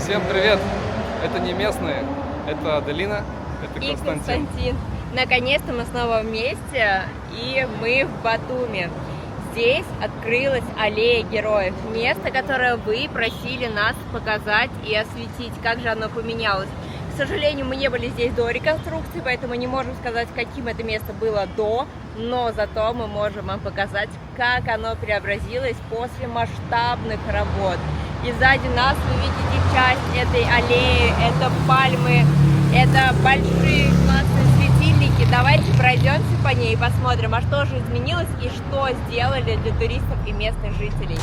Всем привет! Это не местные, это Аделина, это И Константин. Наконец-то мы снова вместе, и мы в Батуми. Здесь открылась аллея героев, место, которое вы просили нас показать и осветить, как же оно поменялось. К сожалению, мы не были здесь до реконструкции, поэтому не можем сказать, каким это место было до, но зато мы можем вам показать, как оно преобразилось после масштабных работ. И сзади нас вы видите часть этой аллеи, это пальмы, это большие классные светильники. Давайте пройдемся по ней и посмотрим, а что же изменилось и что сделали для туристов и местных жителей.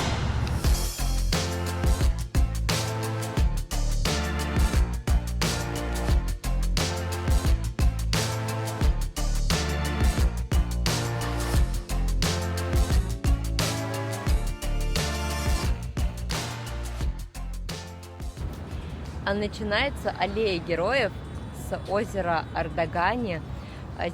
А начинается аллея героев с озера Ардагани.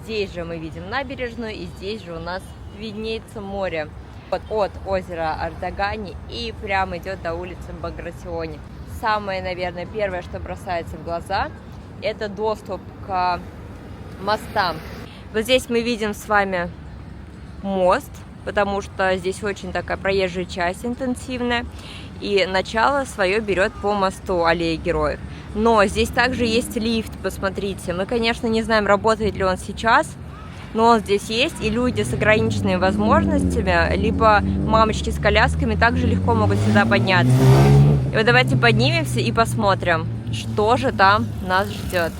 Здесь же мы видим набережную, и здесь же у нас виднеется море. Вот от озера Ардагани и прямо идет до улицы Багратиони. Самое, наверное, первое, что бросается в глаза, это доступ к мостам. Вот здесь мы видим с вами мост, потому что здесь очень такая проезжая часть интенсивная. И начало свое берет по мосту аллеи героев. Но здесь также есть лифт, посмотрите. Мы, конечно, не знаем, работает ли он сейчас, но он здесь есть, и люди с ограниченными возможностями, либо мамочки с колясками, также легко могут сюда подняться. И вот давайте поднимемся и посмотрим, что же там нас ждет.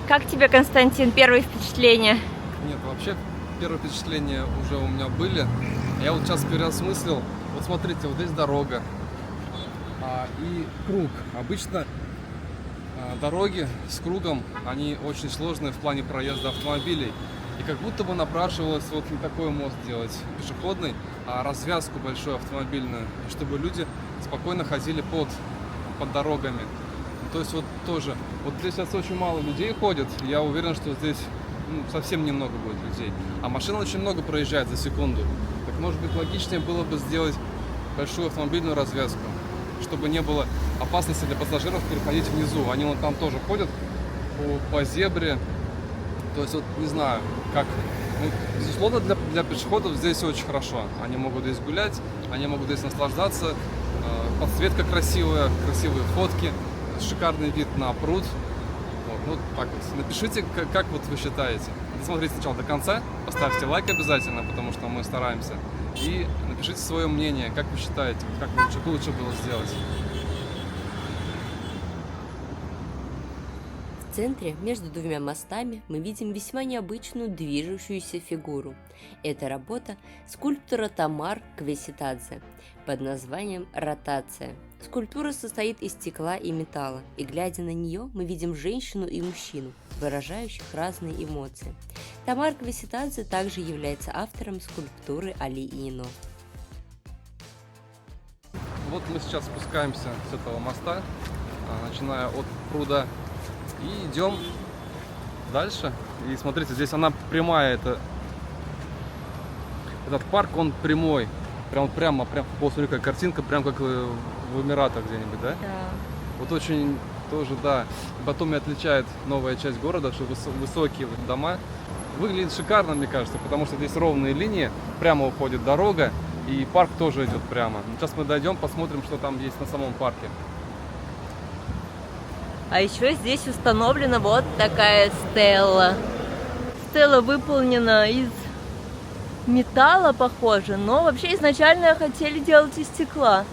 Как тебе, Константин, первые впечатления? Нет, вообще первые впечатления уже у меня были. Я вот сейчас переосмыслил. Вот смотрите, вот здесь дорога и круг. Обычно дороги с кругом, они очень сложные в плане проезда автомобилей. И как будто бы напрашивалось вот не такой мост делать пешеходный, а развязку большую автомобильную, чтобы люди спокойно ходили под дорогами. То есть вот тоже, вот здесь сейчас очень мало людей ходит, я уверен, что здесь совсем немного будет людей. А машин очень много проезжает за секунду. Так может быть логичнее было бы сделать большую автомобильную развязку, чтобы не было опасности для пассажиров переходить внизу. Они вон там тоже ходят по зебре. То есть вот не знаю, как. Безусловно, для пешеходов здесь очень хорошо. Они могут здесь гулять, они могут здесь наслаждаться. Подсветка красивая, красивые фотки, шикарный вид на пруд. Вот так вот. Напишите, как вот вы считаете. Досмотрите сначала до конца, поставьте лайк обязательно, потому что мы стараемся. И напишите свое мнение, как вы считаете, как лучше было сделать. В центре, между двумя мостами, мы видим весьма необычную движущуюся фигуру. Это работа скульптора Тамар Квеситадзе под названием «Ротация». Скульптура состоит из стекла и металла, и глядя на нее, мы видим женщину и мужчину, выражающих разные эмоции. Тамар Квеситадзе также является автором скульптуры Али Ино. Вот мы сейчас спускаемся с этого моста, начиная от пруда, и идем дальше. И смотрите, здесь она прямая, этот парк, он прямой. Прямо, посмотри, какая картинка, прям как в Эмиратах где-нибудь, да? Да. Вот очень тоже, да. Батуми отличает новая часть города, что высокие дома. Выглядит шикарно, мне кажется, потому что здесь ровные линии, прямо уходит дорога, и парк тоже идет прямо. Сейчас мы дойдем, посмотрим, что там есть на самом парке. А еще здесь установлена вот такая стела. Стела выполнена из металла, похоже, но вообще изначально хотели делать из стекла.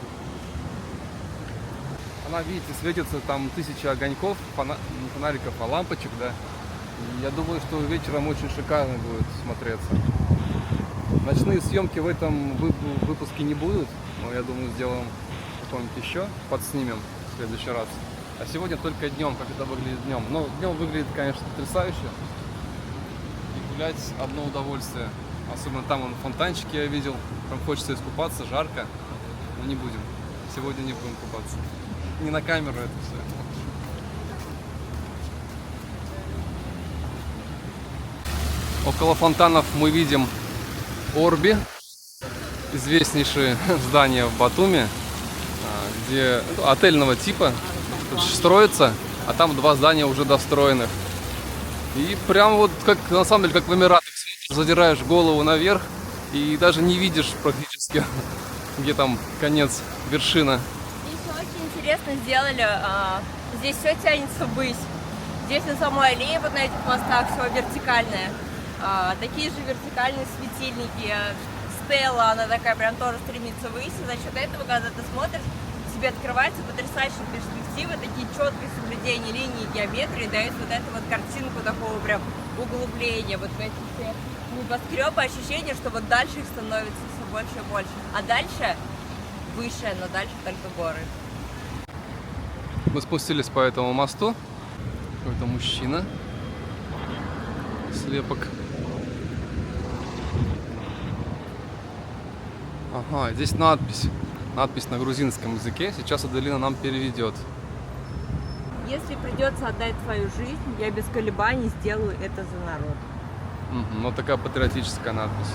Она, видите, светится там 1000 огоньков, не фонариков, а лампочек, да. И я думаю, что вечером очень шикарно будет смотреться. Ночные съемки в этом выпуске не будут, но я думаю, сделаем какой-нибудь еще, подснимем в следующий раз. А сегодня только днем, как это выглядит днем. Но днем выглядит, конечно, потрясающе. И гулять одно удовольствие. Особенно там вон фонтанчики я видел. Там хочется искупаться, жарко. Но не будем. Сегодня не будем купаться. Не на камеру это все. Около фонтанов мы видим Орби, известнейшее здание в Батуми, где отельного типа, строится, а там 2 здания уже достроенных. И прям вот как, на самом деле, как в Эмиратах, задираешь голову наверх и даже не видишь практически, где там конец, вершина. Здесь очень интересно сделали, здесь все тянется ввысь. Здесь на самой аллее, вот на этих мостах, все вертикальное. Такие же вертикальные светильники. Стелла, она такая прям тоже стремится ввысь. И за счет этого, когда ты смотришь, тебе открываются потрясающие перспективы, такие четкие соблюдения линии геометрии дают вот эту вот картинку такого прям углубления. Вот в эти все небоскребы, ощущение, что вот дальше их становится все больше и больше. А дальше выше, но дальше только горы. Мы спустились по этому мосту. Какой-то мужчина. Слепок. Ага, здесь надпись. Надпись на грузинском языке. Сейчас Аделина нам переведет. Если придется отдать свою жизнь, я без колебаний сделаю это за народ. Вот такая патриотическая надпись.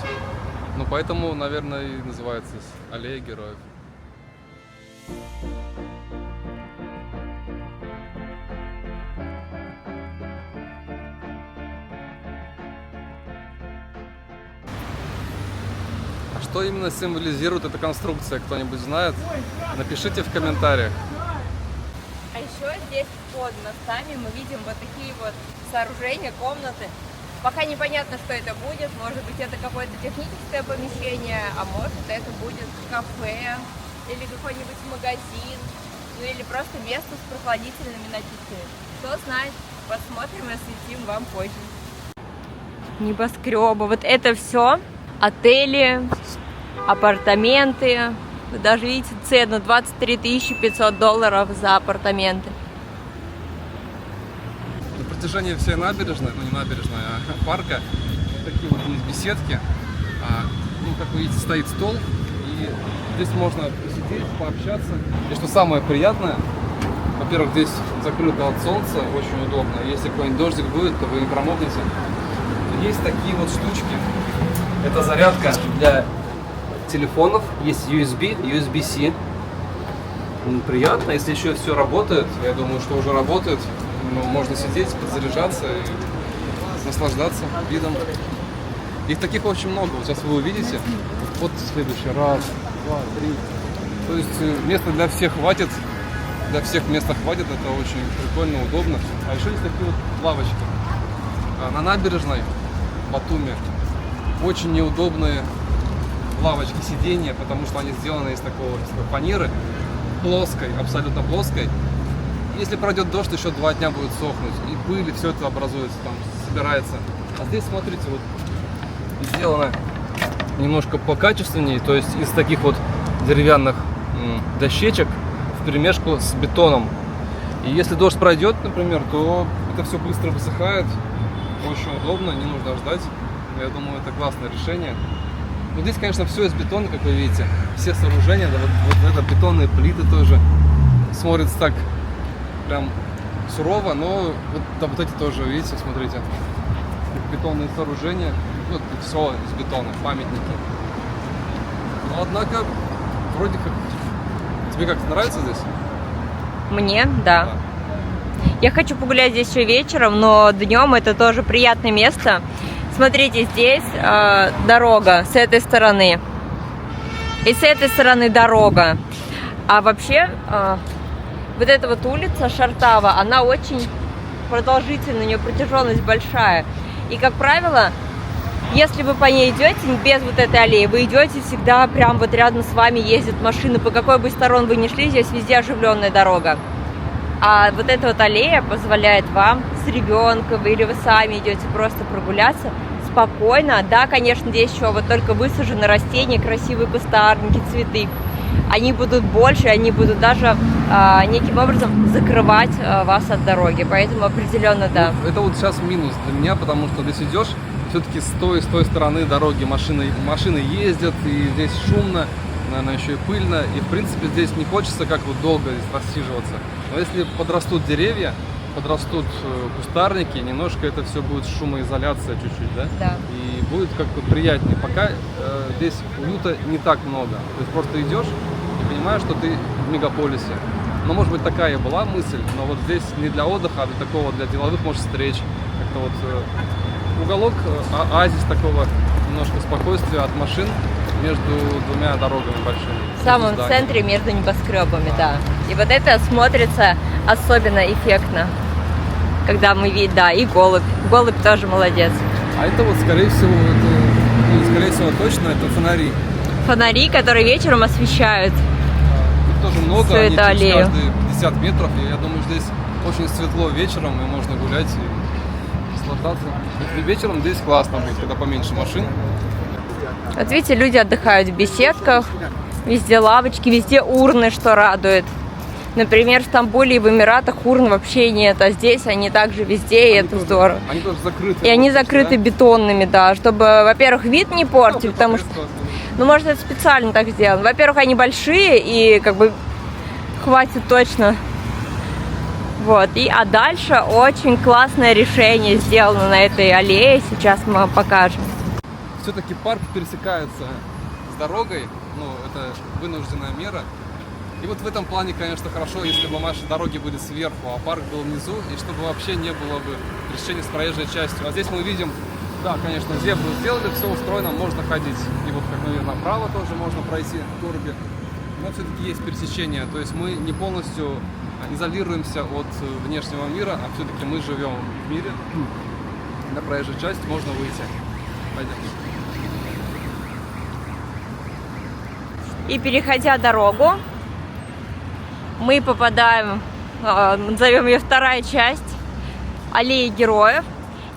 Ну, поэтому, наверное, и называется Аллея Героев. Что именно символизирует эта конструкция, кто-нибудь знает? Напишите в комментариях. А еще здесь под мостами мы видим вот такие вот сооружения, комнаты. Пока непонятно, что это будет. Может быть, это какое-то техническое помещение, а может, это будет кафе или какой-нибудь магазин, ну или просто место с прохладительными напитками. Кто знает, посмотрим и осветим вам позже. Небоскребы. Вот это все отели, апартаменты. Вы даже видите цену $23 500 за апартаменты. На протяжении всей набережной, ну не набережной, а парка, такие вот есть беседки. Ну, как вы видите, стоит стол, и здесь можно посидеть, пообщаться. И что самое приятное, во-первых, здесь закрыто от солнца, очень удобно. Если какой-нибудь дождик будет, то вы не промокнете. Есть такие вот штучки. Это зарядка для телефонов, есть USB, USB-C. Приятно, если еще все работает, я думаю, что уже работает, ну, можно сидеть, подзаряжаться и наслаждаться видом. Их таких очень много, вот сейчас вы увидите. Вот следующий, раз, два, три. То есть места для всех хватит, для всех места хватит, это очень прикольно, удобно. А еще есть такие вот лавочки. На набережной в Батуми очень неудобные лавочки, сиденья, потому что они сделаны из такой фанеры, плоской, абсолютно плоской. Если пройдет дождь, еще 2 дня будет сохнуть, и пыль, и все это образуется, там, собирается. А здесь, смотрите, вот сделано немножко покачественнее, то есть из таких вот деревянных дощечек вперемешку с бетоном. И если дождь пройдет, например, то это все быстро высыхает, очень удобно, не нужно ждать. Я думаю, это классное решение. Но здесь, конечно, все из бетона, как вы видите. Все сооружения, да, вот это бетонные плиты тоже. Смотрится так прям сурово, но вот эти тоже, видите, смотрите. Бетонные сооружения. Вот все из бетона, памятники. Но однако, вроде как... Тебе как-то нравится здесь? Мне, да. Я хочу погулять здесь еще вечером, но днем это тоже приятное место. Смотрите, здесь дорога с этой стороны. И с этой стороны дорога. А вообще, вот эта вот улица Шартава, она очень продолжительная, у нее протяженность большая. И, как правило, если вы по ней идете, без вот этой аллеи, вы идете всегда прям вот рядом с вами ездят машины. По какой бы стороне вы ни шли, здесь везде оживленная дорога. А вот эта вот аллея позволяет вам с ребенком или вы сами идете просто прогуляться спокойно. Да, конечно, здесь еще вот только высажены растения, красивые кустарники, цветы. Они будут больше, они будут даже неким образом закрывать вас от дороги. Поэтому определенно да. Это вот сейчас минус для меня, потому что здесь идешь, все-таки с той стороны дороги машины ездят, и здесь шумно, наверное, еще и пыльно. И в принципе здесь не хочется как вот долго здесь рассиживаться. Но если подрастут деревья, подрастут кустарники, немножко это все будет шумоизоляция чуть-чуть, да? Да. И будет как-то приятнее. Пока здесь уюта не так много. То есть просто идешь и понимаешь, что ты мегаполисе. Но, может быть, такая и была мысль, но вот здесь не для отдыха, а для такого, для деловых, может, встреч. Как-то вот уголок, оазис такого немножко спокойствия от машин между двумя дорогами большими. В самом центре между небоскребами, да. И вот это смотрится особенно эффектно, когда мы видим, да, и голубь. Голубь тоже молодец. А это вот, скорее всего, скорее всего, точно, это фонари. Фонари, которые вечером освещают. Их тоже много, всю они эту через аллею. каждые 50 метров. И я думаю, здесь очень светло вечером, и можно гулять и наслаждаться. И вечером здесь классно будет, когда поменьше машин. Вот видите, люди отдыхают в беседках, везде лавочки, везде урны, что радует. Например, в Стамбуле и в Эмиратах урн вообще нет, а здесь они также везде, и это здорово. Они тоже закрыты. И они закрыты бетонными, да, чтобы, во-первых, вид не портить, потому что, ну, может, это специально так сделано. Во-первых, они большие, и как бы хватит точно. Вот, а дальше очень классное решение сделано на этой аллее, сейчас мы вам покажем. Все-таки парк пересекается с дорогой, ну, это вынужденная мера. И вот в этом плане, конечно, хорошо, если бы наши дороги были сверху, а парк был внизу, и чтобы вообще не было бы пересечения с проезжей частью. А здесь мы видим, да, конечно, зебру сделали, все устроено, можно ходить. И вот, как мы видим, направо тоже можно пройти в городе. Но все-таки есть пересечение, то есть мы не полностью изолируемся от внешнего мира, а все-таки мы живем в мире. На проезжую часть можно выйти. Пойдем. И переходя дорогу, мы попадаем, назовем ее вторая часть аллеи героев.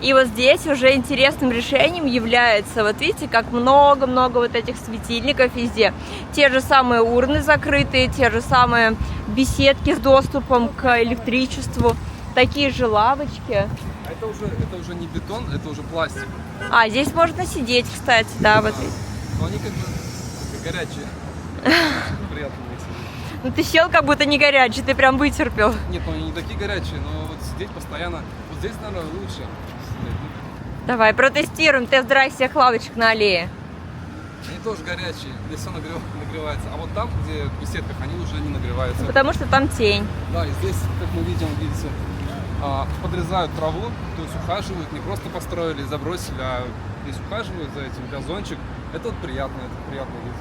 И вот здесь уже интересным решением является, вот видите, как много-много вот этих светильников везде. Те же самые урны закрытые, те же самые беседки с доступом к электричеству, такие же лавочки. А это уже не бетон, это уже пластик. А, здесь можно сидеть, кстати, да, вот. Но они как бы горячие. Приятно на них сидеть. Ну ты сел как будто не горячий, ты прям вытерпел. Нет, ну они не такие горячие, но вот сидеть постоянно. Вот здесь, наверное, лучше. Давай, протестируем тест-драйв всех лавочек на аллее. Они тоже горячие, здесь все нагревается. А вот там, где в беседках, они уже не нагреваются. Потому что там тень. Да, и здесь, как мы видим, видите, подрезают траву, то есть ухаживают, не просто построили, забросили, а здесь ухаживают за этим, газончик. Это вот приятно, это приятный вид.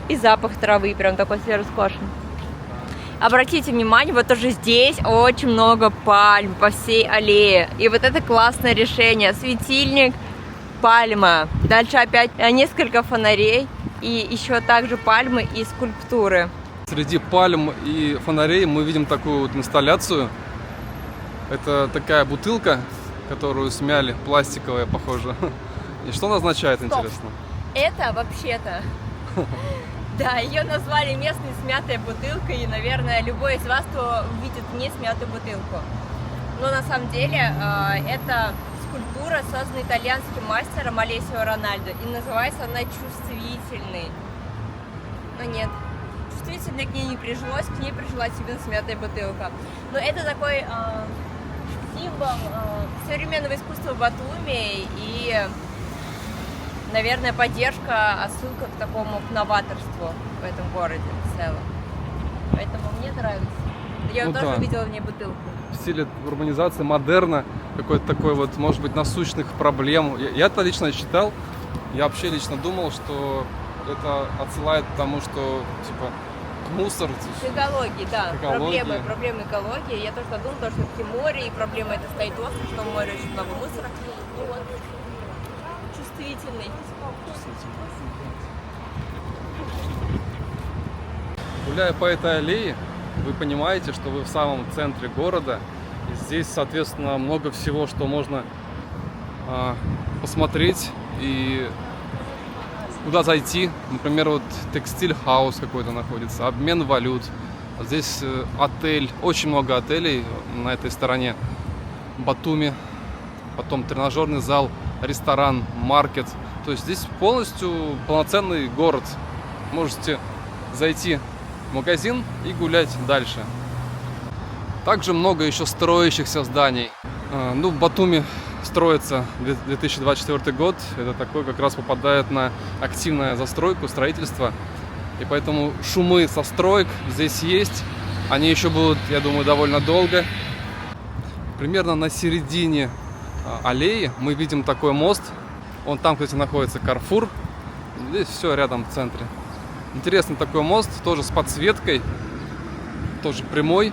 И запах травы прям такой свежескошенный. Обратите внимание, вот тоже здесь очень много пальм по всей аллее. И вот это классное решение. Светильник, пальма. Дальше опять несколько фонарей. И еще также пальмы и скульптуры. Среди пальм и фонарей мы видим такую вот инсталляцию. Это такая бутылка, которую смяли, пластиковая, похоже. И что она означает, интересно? Это вообще-то... Да, ее назвали местной смятой бутылкой, и, наверное, любой из вас, кто увидит не смятую бутылку. Но на самом деле это скульптура, созданная итальянским мастером Алессио Рональдо, и называется она «Чувствительный». Но нет, чувствительный к ней не прижилось, к ней прижилась именно смятая бутылка. Но это такой символ современного искусства в Батуми и... Наверное, поддержка, отсылка к такому новаторству в этом городе в целом. Поэтому мне нравится. Я Ну тоже да. увидела в ней бутылку. В стиле урбанизации, модерна, какой-то такой вот, может быть, насущных проблем. Я-то лично считал, я вообще лично думал, что это отсылает к тому, что, типа, к мусору. К экологии, да. К экологии. Проблемы экологии. Я тоже думала, что все-таки море, и проблема это стоит остро, что в море очень много мусора. И вот чувствительный. Гуляя по этой аллее, вы понимаете, что вы в самом центре города. И здесь, соответственно, много всего, что можно посмотреть и куда зайти. Например, вот текстиль-хаус какой-то находится, обмен валют. А здесь отель, очень много отелей на этой стороне Батуми. Потом тренажерный зал, ресторан, маркет. То есть здесь полностью полноценный город. Можете зайти в магазин и гулять дальше. Также много еще строящихся зданий. Ну, в Батуми строится 2024 год. Это такой как раз попадает на активную застройку, строительство. И поэтому шумы со строек здесь есть. Они еще будут, я думаю, довольно долго. Примерно на середине аллеи мы видим такой мост. Он там, кстати, находится Carrefour. Здесь все рядом в центре. Интересный такой мост, тоже с подсветкой. Тоже прямой.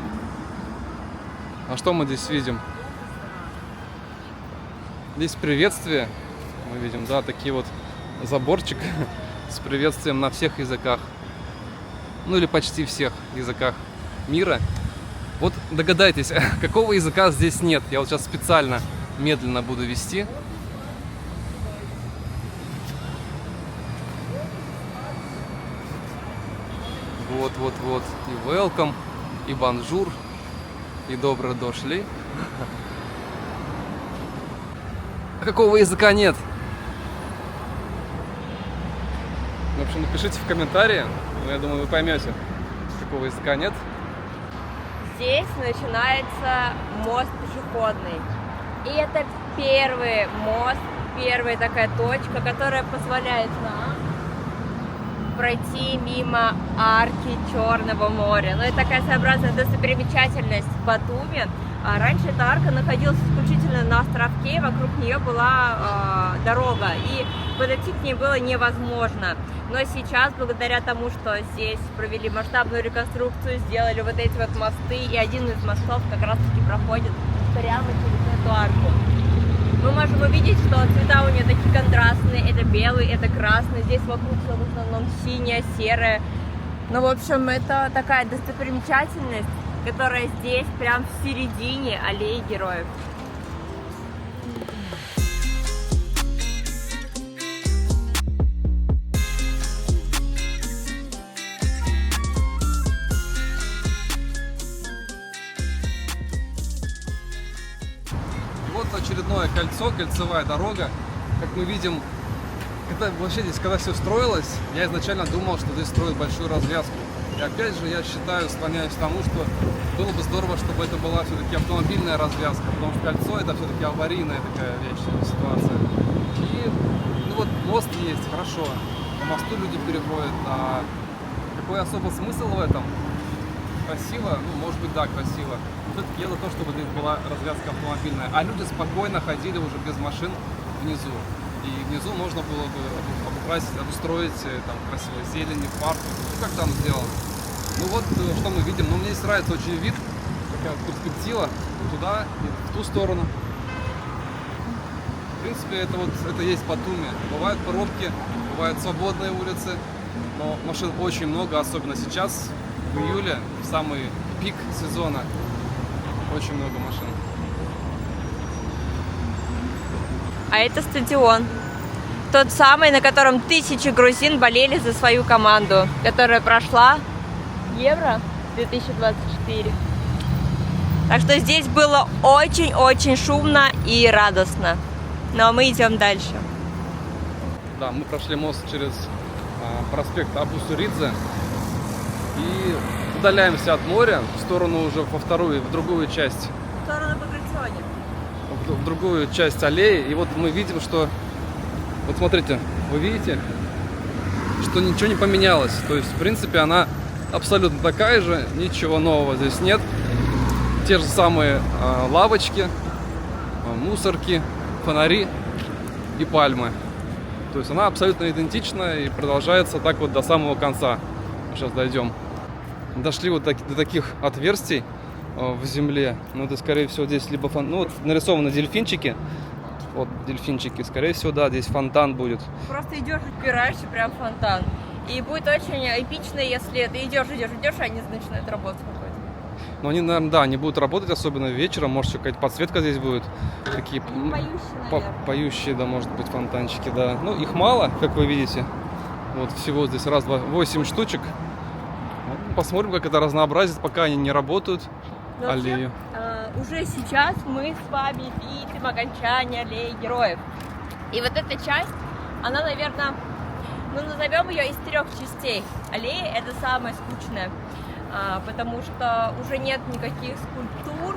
А что мы здесь видим? Здесь приветствие. Мы видим, да, такие вот заборчик с приветствием на всех языках. Ну или почти всех языках мира. Вот догадайтесь, какого языка здесь нет. Я вот сейчас специально медленно буду вести. Вот. И welcome, и bonjour, и добро дошли. А какого языка нет? В общем, напишите в комментарии. Ну, я думаю, вы поймете, какого языка нет. Здесь начинается мост пешеходный. И это первый мост, первая такая точка, которая позволяет нам пройти мимо арки Черного моря. Ну, это такая своеобразная достопримечательность в Батуми. Раньше эта арка находилась исключительно на островке, вокруг нее была дорога, и подойти к ней было невозможно. Но сейчас, благодаря тому, что здесь провели масштабную реконструкцию, сделали вот эти вот мосты, и один из мостов как раз-таки проходит прямо через эту арку. Мы можем увидеть, что цвета у нее такие контрастные, это белый, это красный, здесь вокруг все в основном синее, серое. Ну, в общем, это такая достопримечательность, которая здесь, прям в середине аллеи героев. Вот очередное кольцо, кольцевая дорога. Как мы видим, это вообще здесь, когда все строилось, я изначально думал, что здесь строят большую развязку. И опять же, я считаю, склоняюсь к тому, что было бы здорово, чтобы это была все-таки автомобильная развязка, потому что кольцо это все-таки аварийная такая вещь, ситуация. И ну вот мост есть, хорошо, по мосту люди переходят, а какой особый смысл в этом? Красиво, ну может быть да, красиво. Все-таки я за то, чтобы здесь была развязка автомобильная, а люди спокойно ходили уже без машин внизу. И внизу можно было бы обукрасить, обустроить там красивой зелени, парк, ну как там сделано. Ну вот, что мы видим. Ну, мне здесь нравится очень вид, такая перспектива туда и в ту сторону. В принципе, это есть Батуми. Бывают пробки, бывают свободные улицы, но машин очень много, особенно сейчас, в июле, в самый пик сезона. Очень много машин. А это стадион. Тот самый, на котором тысячи грузин болели за свою команду, которая прошла Евро 2024. Так что здесь было очень-очень шумно и радостно. Но мы идем дальше. Да, мы прошли мост через проспект Абу-Суридзе и удаляемся от моря в сторону уже в другую часть. В сторону Багратиони. В другую часть аллеи. И вот мы видим, что... Вот смотрите, вы видите, что ничего не поменялось. То есть, в принципе, она абсолютно такая же, ничего нового здесь нет. Те же самые лавочки, мусорки, фонари и пальмы. То есть она абсолютно идентична и продолжается так вот до самого конца. Сейчас дойдем. Дошли вот до таких отверстий в земле. Ну, это, скорее всего, здесь либо ну, вот нарисованы дельфинчики. Вот дельфинчики. Скорее всего, да, здесь фонтан будет. Просто идешь и упираешься прям в фонтан. И будет очень эпично, если ты идешь, а они начинают работать какой-то. Но они, наверное, да, они будут работать, особенно вечером. Может, еще какая-то подсветка здесь будет. Такие Поющие, наверное. Поющие, да, может быть, фонтанчики, да. Ну, их мало, как вы видите. Вот всего здесь 8 штучек. Посмотрим, как это разнообразит, пока они не работают. Но аллею. Уже сейчас мы с вами видим окончание аллеи героев. И вот эта часть, она, наверное, ну, назовем ее из 3 частей. Аллея — это самая скучная, потому что уже нет никаких скульптур,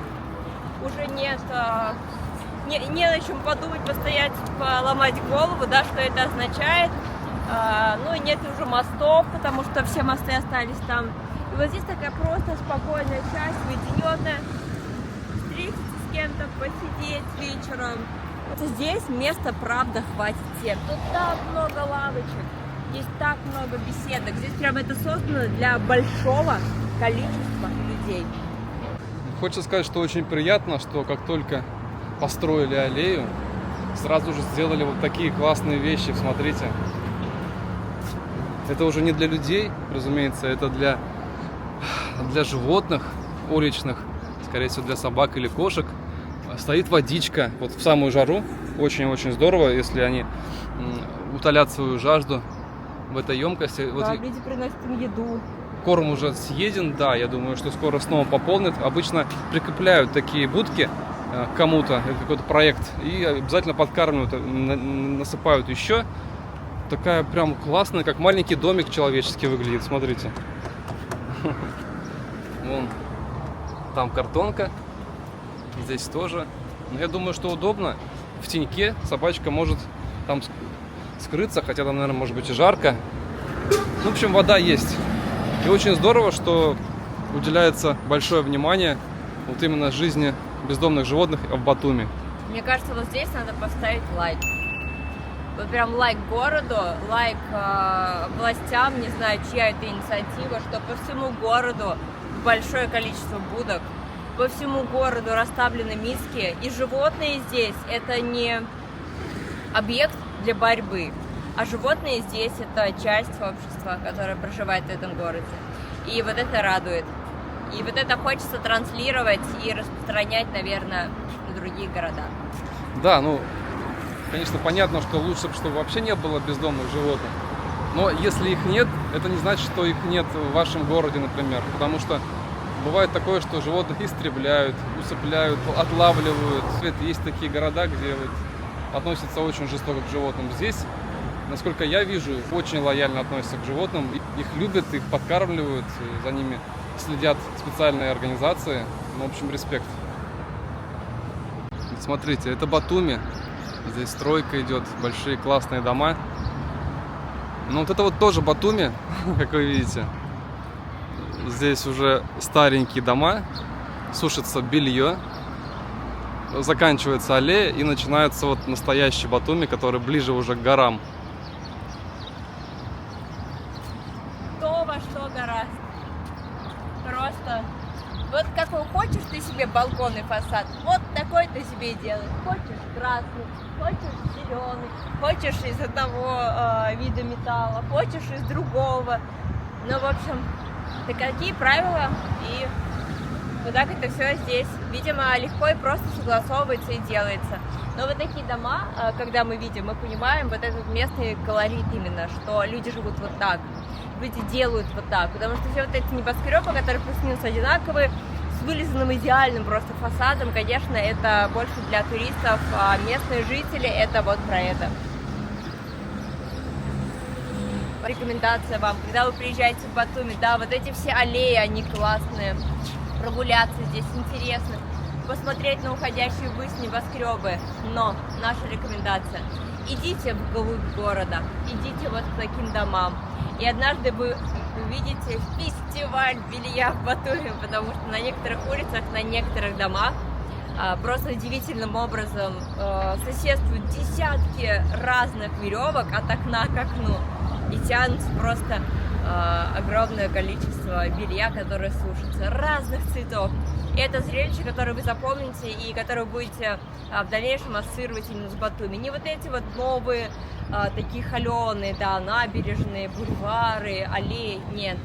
уже нет, не на чем подумать, постоять, поломать голову, да, что это означает. Ну и нет уже мостов, потому что все мосты остались там. И вот здесь такая просто спокойная часть, уединенная. Встретиться с кем-то, посидеть вечером. Вот здесь места, правда, хватит всем. Тут так много лавочек, здесь так много беседок. Здесь прям это создано для большого количества людей. Хочется сказать, что очень приятно, что как только построили аллею, сразу же сделали вот такие классные вещи. Смотрите. Это уже не для людей, разумеется, это для животных уличных, скорее всего, для собак или кошек. Стоит водичка, вот в самую жару. Очень-очень здорово, если они утолят свою жажду в этой емкости. Да, вот люди приносят им еду. корм уже съеден, да, я думаю, что скоро снова пополнят. Обычно прикрепляют такие будки к кому-то, это какой-то проект, и обязательно подкармливают, насыпают еще. Такая прям классная, как маленький домик человеческий выглядит, смотрите. Вон, там картонка, здесь тоже. Но я думаю, что удобно. В теньке собачка может там скрыться, хотя там, наверное, может быть и жарко. Ну, в общем, вода есть. И очень здорово, что уделяется большое внимание вот именно жизни бездомных животных в Батуми. Мне кажется, вот здесь надо поставить лайк. Вот прям лайк городу, лайк властям, не знаю, чья это инициатива, что по всему городу большое количество будок, по всему городу расставлены миски, и животные здесь это не объект для борьбы, а животные здесь это часть общества, которая проживает в этом городе. И вот это радует. И вот это хочется транслировать и распространять, наверное, в других городах. Да, ну, конечно, понятно, что лучше, чтобы вообще не было бездомных животных. Но если их нет, это не значит, что их нет в вашем городе, например. Потому что бывает такое, что животных истребляют, усыпляют, отлавливают. Есть такие города, где вот относятся очень жестоко к животным. Здесь, насколько я вижу, очень лояльно относятся к животным. Их любят, их подкармливают, за ними следят специальные организации. Ну, в общем, респект. Смотрите, это Батуми. Здесь стройка идет, большие классные дома. Ну вот это вот тоже Батуми, как вы видите. Здесь уже старенькие дома, сушится белье, заканчивается аллея и начинается вот настоящий Батуми, который ближе уже к горам. Кто во что гораст. Просто вот какой хочешь ты себе балконный фасад, вот такой ты себе и делаешь. Хочешь красный, хочешь зеленый, хочешь из одного вида металла, хочешь из другого. Ну, в общем, такие правила, и вот так это все здесь. Видимо, легко и просто согласовывается и делается. Но вот такие дома, когда мы видим, мы понимаем вот этот местный колорит именно, что люди живут вот так. Люди делают вот так, потому что все вот эти небоскребы, которые плюс-минус одинаковые, с вылизанным идеальным просто фасадом, конечно, это больше для туристов, а местные жители это вот про это. Рекомендация вам, когда вы приезжаете в Батуми, да, вот эти все аллеи, они классные, прогуляться здесь интересно, посмотреть на уходящие ввысь небоскребы, но наша рекомендация, идите вглубь города, идите вот к таким домам. И однажды вы увидите фестиваль белья в Батуми, потому что на некоторых улицах, на некоторых домах просто удивительным образом соседствуют десятки разных веревок от окна к окну. И тянутся просто огромное количество белья, которое сушится, разных цветов. И это зрелище, которое вы запомните и которое вы будете в дальнейшем ассоциировать именно с Батуми. Не вот эти вот новые, такие холеные, да, набережные, бульвары, аллеи, нет.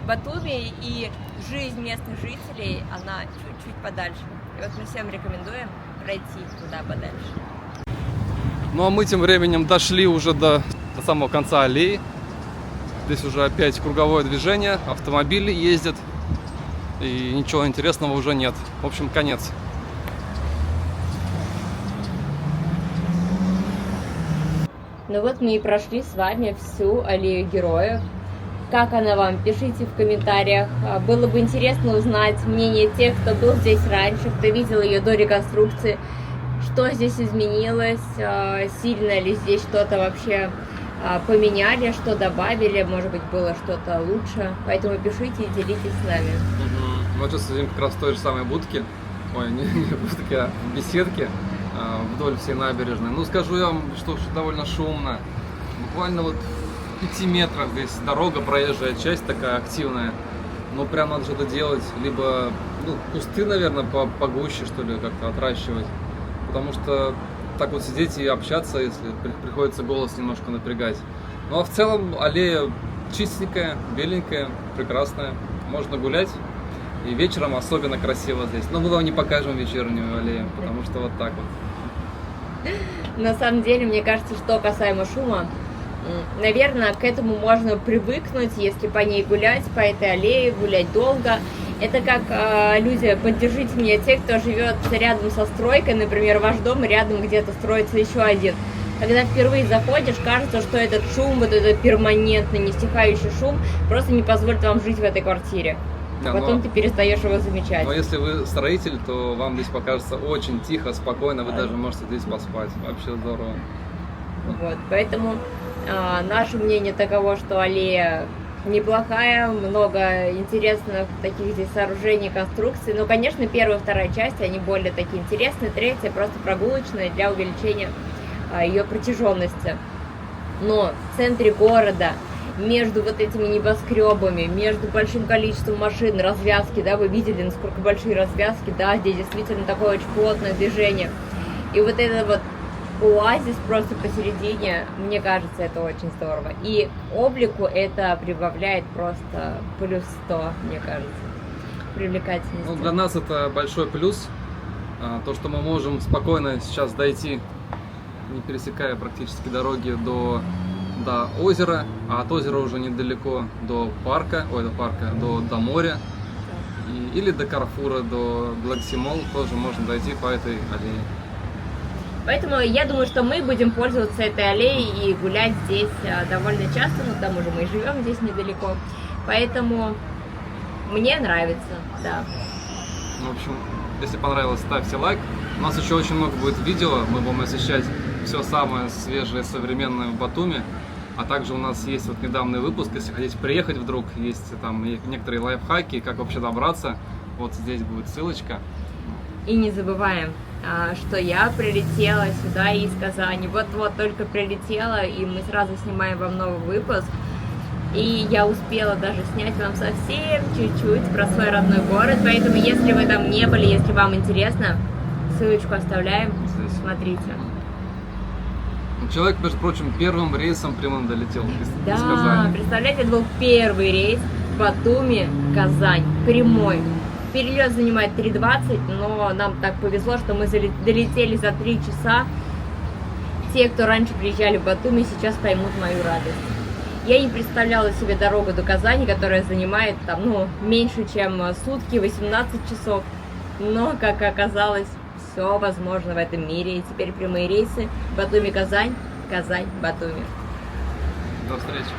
Батуми и жизнь местных жителей, она чуть-чуть подальше. И вот мы всем рекомендуем пройти туда подальше. Ну а мы тем временем дошли уже до самого конца аллеи. Здесь уже опять круговое движение, автомобили ездят, и ничего интересного уже нет. В общем, конец. Ну вот мы и прошли с вами всю аллею героев. Как она вам? Пишите в комментариях. Было бы интересно узнать мнение тех, кто был здесь раньше, кто видел ее до реконструкции. Что здесь изменилось, сильно ли здесь что-то вообще поменяли, что добавили, может быть, было что-то лучше. Поэтому пишите и делитесь с нами. Мы сейчас сидим как раз в той же самой будке, ой, не будке, а беседке вдоль всей набережной. Ну, скажу я вам, что довольно шумно. Буквально вот в 5 метрах здесь дорога, проезжая часть такая активная. Но прям надо что-то делать, либо кусты, наверное, погуще, что ли, как-то отращивать. Потому что так вот сидеть и общаться, если приходится голос немножко напрягать. Ну а в целом аллея чистенькая, беленькая, прекрасная. Можно гулять. И вечером особенно красиво здесь. Но мы вам не покажем вечернюю аллею, потому что вот так вот. На самом деле, мне кажется, что касаемо шума, наверное, к этому можно привыкнуть, если по ней гулять, по этой аллее, гулять долго. Это как люди, поддержите меня, те, кто живет рядом со стройкой, например, ваш дом, и рядом где-то строится еще один. Когда впервые заходишь, кажется, что этот шум, вот этот перманентный, не стихающий шум, просто не позволит вам жить в этой квартире. Да, Потом ты перестаешь его замечать. Но если вы строитель, то вам здесь покажется очень тихо, спокойно, вы даже можете здесь поспать. Вообще здорово. Вот, поэтому наше мнение таково, что аллея неплохая, много интересных таких здесь сооружений, конструкций. Но, конечно, первая и вторая часть, они более такие интересные, третья просто прогулочная для увеличения ее протяженности. Но в центре города, между вот этими небоскребами, между большим количеством машин, развязки, да, вы видели, насколько большие развязки, да, здесь действительно такое очень плотное движение. И вот это вот оазис просто посередине, мне кажется, это очень здорово. И облику это прибавляет просто плюс 100, мне кажется, привлекательности. Ну, для нас это большой плюс, то, что мы можем спокойно сейчас дойти, не пересекая практически дороги до озера, а от озера уже недалеко до парка, до моря, или до Карфура, до Black Mall тоже можно дойти по этой аллее. Поэтому я думаю, что мы будем пользоваться этой аллеей и гулять здесь довольно часто, но к тому же мы и живем здесь недалеко. Поэтому мне нравится, да. В общем, если понравилось, ставьте лайк. У нас еще очень много будет видео, мы будем освещать все самое свежее, современное в Батуми. А также у нас есть вот недавний выпуск, если хотите приехать вдруг, есть там некоторые лайфхаки, как вообще добраться. Вот здесь будет ссылочка. И не забываем, что я прилетела сюда из Казани. Вот-вот только прилетела, и мы сразу снимаем вам новый выпуск. И я успела даже снять вам совсем чуть-чуть про свой родной город. Поэтому, если вы там не были, если вам интересно, ссылочку оставляем. Здесь. Смотрите. Человек, между прочим, первым рейсом прямым долетел из Да, Казани. представляете, это был первый рейс Батуми-Казань, прямой. Перелет занимает 3:20, но нам так повезло, что мы долетели за 3 часа. Те, кто раньше приезжали в Батуми, сейчас поймут мою радость. Я не представляла себе дорогу до Казани, которая занимает там, меньше, чем сутки, 18 часов. Но, как оказалось, все возможно в этом мире. И теперь прямые рейсы Батуми-Казань, Казань-Батуми. До встречи.